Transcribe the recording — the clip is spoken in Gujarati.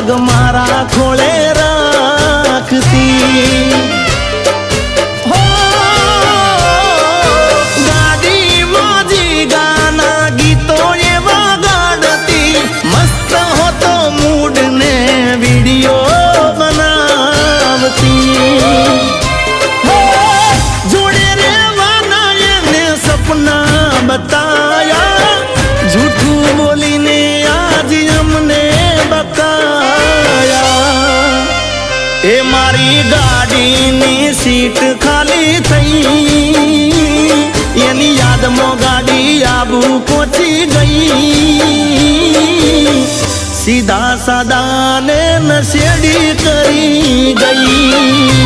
પગ મારા ખોળે રાખતી હો ગાડીમાં જી ગાના ગીતો એવા ગાડતી મસ્ત હોતો મૂડ ને વિડીયો બનાવતી જોડે રેવાના એને સપના બતાયા झूठू बोली ने आज हमने बताया ए मारी गाड़ी ની સીટ ખાલી થઈ એની યાદમાં ગાડી આબુ પહોંચી ગઈ સીધા સાદા ને નશેડી કરી ગઈ